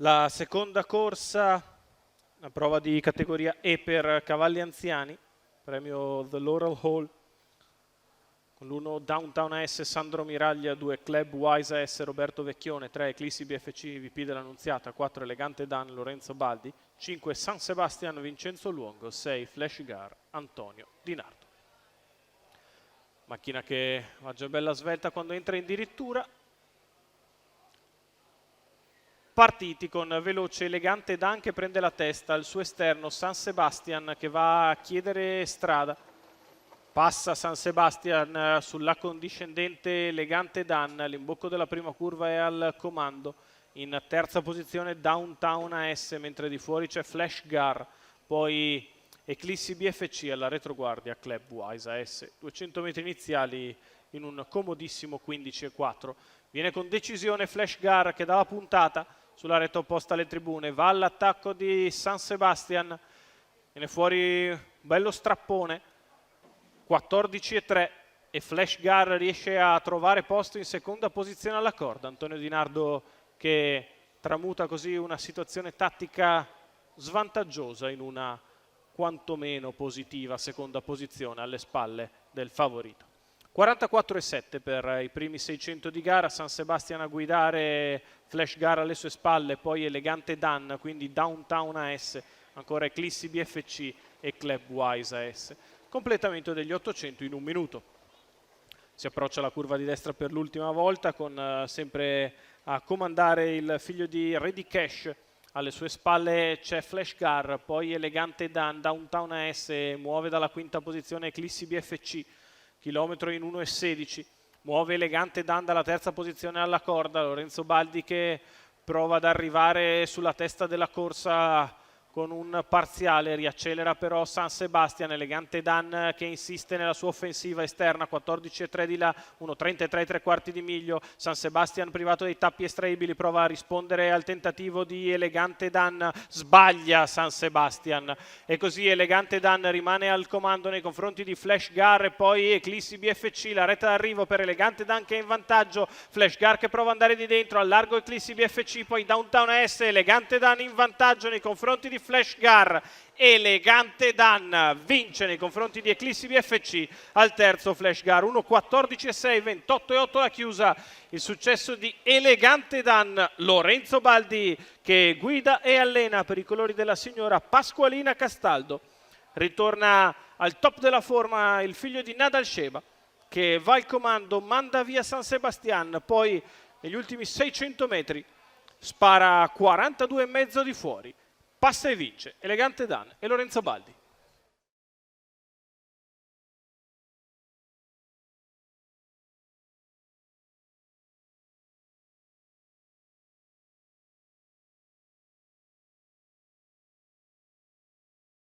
La seconda corsa, una prova di categoria E per cavalli anziani, premio The Laurel Hall, con l'1 Downtown AS Sandro Miraglia, 2 Club Wise AS Roberto Vecchione, 3 Eclissi BFC VP dell'Annunziata, 4 Elegante Dan Lorenzo Baldi, 5 San Sebastian Vincenzo Luongo, 6 Flash Gar Antonio Di Nardo. Macchina che va già bella svelta quando entra in dirittura. Partiti con veloce Elegante Dan che prende la testa, al suo esterno San Sebastian che va a chiedere strada. Passa San Sebastian sull'accondiscendente Elegante Dan, l'imbocco della prima curva è al comando. In terza posizione Downtown AS, mentre di fuori c'è Flash Gar, poi Eclissi BFC alla retroguardia Club Wise AS. 200 metri iniziali in un comodissimo 15,4. Viene con decisione Flash Gar che dava puntata sulla retta opposta alle tribune, va all'attacco di San Sebastian, viene fuori un bello strappone, 14,3 e Flash Gar riesce a trovare posto in seconda posizione alla corda. Antonio Di Nardo che tramuta così una situazione tattica svantaggiosa in una quantomeno positiva seconda posizione alle spalle del favorito. 44,7 per i primi 600 di gara, San Sebastian a guidare, Flash Gar alle sue spalle, poi Elegante Dan, quindi Downtown AS, ancora Eclissi BFC e Club Wise AS. Completamento degli 800 in un minuto. Si approccia alla curva di destra per l'ultima volta con sempre a comandare il figlio di Ready Cash. Alle sue spalle c'è Flash Gar, poi Elegante Dan, Downtown AS, muove dalla quinta posizione Eclissi BFC, chilometro in 1,16. Muove Elegante Dan dalla terza posizione alla corda, Lorenzo Baldi che prova ad arrivare sulla testa della corsa con un parziale, riaccelera però San Sebastian, Elegante Dan che insiste nella sua offensiva esterna, 14,3 di là, 1,33 3/4 di miglio, San Sebastian privato dei tappi estraibili, prova a rispondere al tentativo di Elegante Dan, sbaglia San Sebastian e così Elegante Dan rimane al comando nei confronti di Flash Gar e poi Eclissi BFC, la retta d'arrivo per Elegante Dan che è in vantaggio, Flash Gar che prova ad andare di dentro, al largo Eclissi BFC, poi Downtown AS, Elegante Dan in vantaggio nei confronti di Flash Gar, Elegante Dan vince nei confronti di Eclissi BFC al terzo Flash Gar, 1,14,6, 28,8 la chiusa, il successo di Elegante Dan, Lorenzo Baldi che guida e allena per i colori della signora Pasqualina Castaldo. Ritorna al top della forma il figlio di Nadal Sheba che va al comando, manda via San Sebastian, poi negli ultimi 600 metri spara 42,5 di fuori. Passa e vince Elegante Dan e Lorenzo Baldi.